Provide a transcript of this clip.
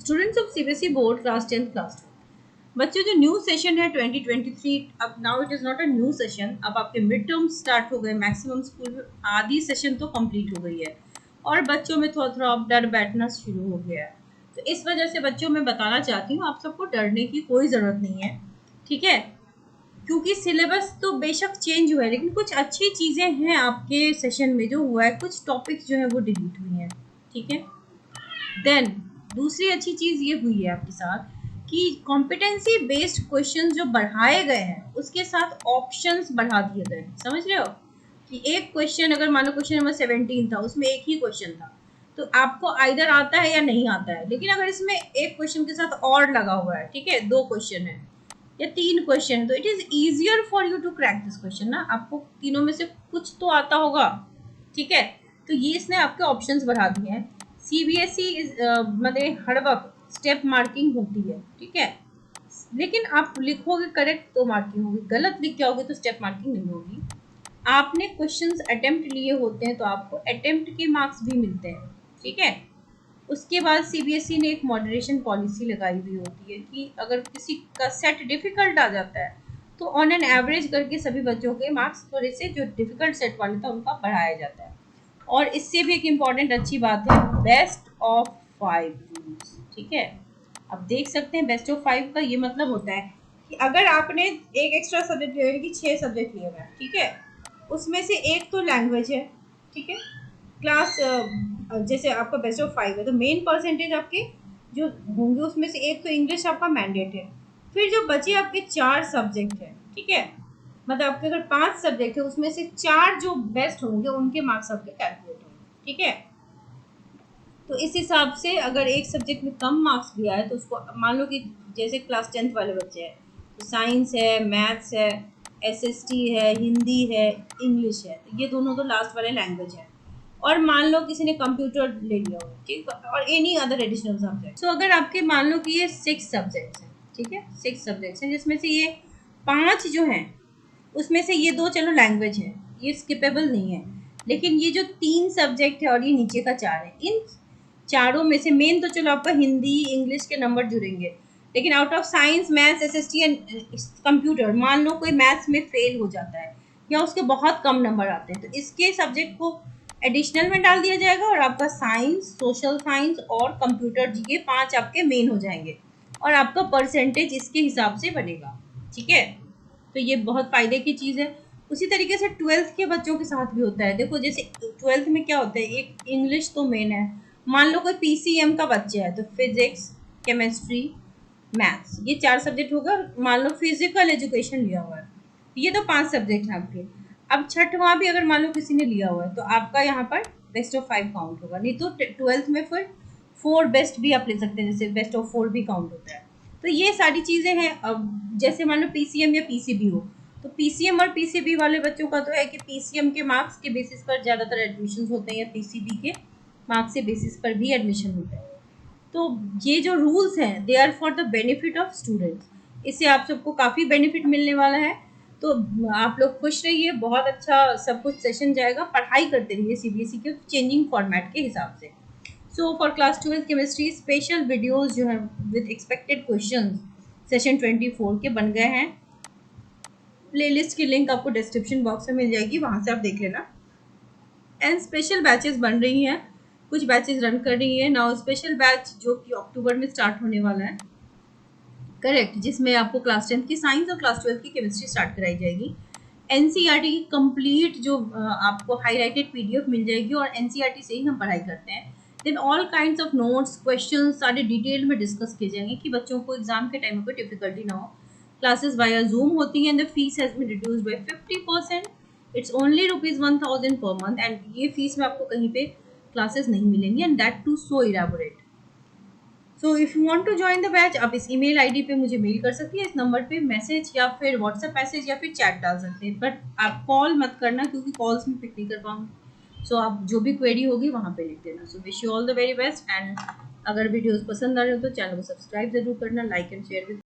Students of CBSE board class 10 class 2, बच्चों जो new session है 2023, अब now it is not a new session, अब आपके मिड टर्म स्टार्ट हो गए, मैक्सिमम स्कूल में आधी सेशन तो कंप्लीट हो गई है और बच्चों में थोड़ा थोड़ा अब डर बैठना शुरू हो गया है। तो इस वजह से बच्चों में बताना चाहती हूँ, आप सबको डरने की कोई ज़रूरत नहीं है, ठीक है। क्योंकि सिलेबस तो बेशक चेंज हुआ है, लेकिन कुछ अच्छी चीज़ें हैं आपके सेशन में जो हुआ है, कुछ टॉपिक्स जो है वो डिलीट हुई हैं, ठीक है। देन दूसरी अच्छी चीज़ ये हुई है आपके साथ कि कॉम्पिटेंसी बेस्ड क्वेश्चन जो बढ़ाए गए हैं उसके साथ ऑप्शंस बढ़ा दिए गए हैं। समझ रहे हो कि एक क्वेश्चन, अगर मान लो क्वेश्चन नंबर 17 था, उसमें एक ही क्वेश्चन था, तो आपको आइदर आता है या नहीं आता है। लेकिन अगर इसमें एक क्वेश्चन के साथ और लगा हुआ है, ठीक है, 2 क्वेश्चन है या 3 क्वेश्चन है, तो it is easier for you to crack this question ना। आपको तीनों में से कुछ तो आता होगा, ठीक है। तो ये इसने आपके ऑप्शंस बढ़ा दिए हैं। सीबीएसई मतलब हर वक्त स्टेप मार्किंग होती है, ठीक है, लेकिन आप लिखोगे करेक्ट तो मार्किंग होगी, गलत लिख जाओगे तो स्टेप मार्किंग नहीं होगी। आपने क्वेश्चंस अटेम्प्ट लिए होते हैं तो आपको अटेम्प्ट के मार्क्स भी मिलते हैं, ठीक है। उसके बाद सीबीएसई ने एक मॉडरेशन पॉलिसी लगाई हुई होती है कि अगर किसी का सेट डिफिकल्ट आ जाता है तो ऑन एन एवरेज करके सभी बच्चों के मार्क्स थोड़े से जो डिफिकल्ट सेट वाले था उनका बढ़ाया जाता है। और इससे भी एक इम्पॉर्टेंट अच्छी बात है, बेस्ट ऑफ 5 रूल्स, ठीक है। अब देख सकते हैं बेस्ट ऑफ 5 का ये मतलब होता है कि अगर आपने एक एक्स्ट्रा सब्जेक्ट लिया कि 6 सब्जेक्ट लिए हुए हैं, ठीक है, उसमें से एक तो लैंग्वेज है, ठीक है, क्लास जैसे आपका बेस्ट ऑफ 5 है तो मेन परसेंटेज आपके जो होंगे उसमें से एक तो इंग्लिश आपका मैंडेट है। फिर जो बचे आपके 4 सब्जेक्ट है, ठीक है, मतलब आपके अगर 5 सब्जेक्ट है उसमें से 4 जो बेस्ट होंगे उनके मार्क्स आपके कैलकुलेट होंगे, ठीक है। तो इस हिसाब से अगर एक सब्जेक्ट में कम मार्क्स भी आए तो उसको मान लो कि जैसे क्लास 10th वाले बच्चे हैं तो साइंस है, मैथ्स है, एसएसटी है, हिंदी है, इंग्लिश है, तो ये दोनों तो लास्ट वाले लैंग्वेज है। और मान लो किसी ने कंप्यूटर ले लिया हो, ठीक, और एनी अदर एडिशनल सब्जेक्ट, सो अगर आपके मान लो कि ये 6 सब्जेक्ट्स हैं, ठीक है, 6 सब्जेक्ट्स हैं जिसमें से ये 5 जो हैं उसमें से ये 2 चलो लैंग्वेज है, ये स्किपेबल नहीं है। लेकिन ये जो 3 सब्जेक्ट है और ये नीचे का 4 है, इन चारों में से मेन तो चलो आपका हिंदी इंग्लिश के नंबर जुड़ेंगे, लेकिन out of science maths SST and computer मान लो कोई मैथ्स में फेल हो जाता है या उसके बहुत कम नंबर आते हैं तो इसके सब्जेक्ट को एडिशनल में डाल दिया जाएगा और आपका साइंस, सोशल साइंस और कंप्यूटर जी के 5 आपके मेन हो जाएंगे और आपका परसेंटेज इसके हिसाब से बनेगा, ठीक है। तो ये बहुत फायदे की चीज़ है। उसी तरीके से 12th के बच्चों के साथ भी होता है। देखो जैसे 12th में क्या होता है, एक इंग्लिश तो मेन है, मान लो कोई पीसीएम का बच्चा है तो फिजिक्स, केमिस्ट्री, मैथ्स, ये 4 सब्जेक्ट होगा। मान लो फिजिकल एजुकेशन लिया हुआ है, ये तो 5 सब्जेक्ट हैं आपके। अब छठवां भी अगर मान लो किसी ने लिया हुआ है तो आपका यहाँ पर बेस्ट ऑफ 5 काउंट होगा, नहीं तो 12th में फिर 4 बेस्ट भी आप ले सकते हैं, जैसे बेस्ट ऑफ 4 भी काउंट होता है। तो ये सारी चीज़ें हैं। अब जैसे मान लो पीसीएम या पीसीबी हो तो पीसीएम और पीसीबी वाले बच्चों का तो है कि पीसीएम के मार्क्स के बेसिस पर ज़्यादातर एडमिशन होते हैं या पीसीबी के मार्क्स के बेसिस पर भी एडमिशन होता है। तो ये जो रूल्स हैं they are for the benefit of students, इससे आप सबको काफ़ी बेनिफिट मिलने वाला है। तो आप लोग खुश रहिए, बहुत अच्छा सब कुछ सेशन जाएगा, पढ़ाई करते रहिए सीबीएसई के चेंजिंग फॉर्मेट के हिसाब से। So for class 12 chemistry special videos जो है विद एक्सपेक्टेड क्वेश्चन सेशन 24 के बन गए हैं। प्लेलिस्ट की लिंक आपको डिस्क्रिप्शन बॉक्स में मिल जाएगी, वहाँ से आप देख लेना। एंड स्पेशल बैचेस बन रही हैं, कुछ बैचेस रन कर रही है नाउ। स्पेशल बैच जो कि अक्टूबर में स्टार्ट होने वाला है, करेक्ट, जिसमें आपको क्लास 10th की साइंस और क्लास 12 की केमिस्ट्री स्टार्ट कराई जाएगी। एनसीईआरटी की कंप्लीट जो आपको हाईलाइटेड पीडीएफ मिल जाएगी और एनसीईआरटी से ही हम पढ़ाई करते हैं। Then all kinds of notes, question सारे डिटेल में डिस्कस किए जाएंगे कि बच्चों को एग्जाम के टाइम में कोई डिफिकल्टी ना हो। क्लासेस वाया जूम होती हैं। The fees has been reduced by 50%। It's only ₹1000 per month and ये फीस में आपको कहीं पे क्लासेस नहीं मिलेंगी and that too so elaborate. So if you want to join the batch आप इस ईमेल आईडी पे मुझे मेल कर सकती हैं, इस नंबर पे मैसेज या फिर व्हाट्सएप मैसेज या फिर चैट डाल सकते हैं, बट आप कॉल मत करना क्योंकि कॉल्स में पिक नहीं कर पाऊँगी। सो आप जो भी क्वेरी होगी वहाँ पे लिख देना। So wish you all the very best and अगर वीडियोस पसंद आ रहे हो तो चैनल को सब्सक्राइब जरूर करना, लाइक एंड शेयर विद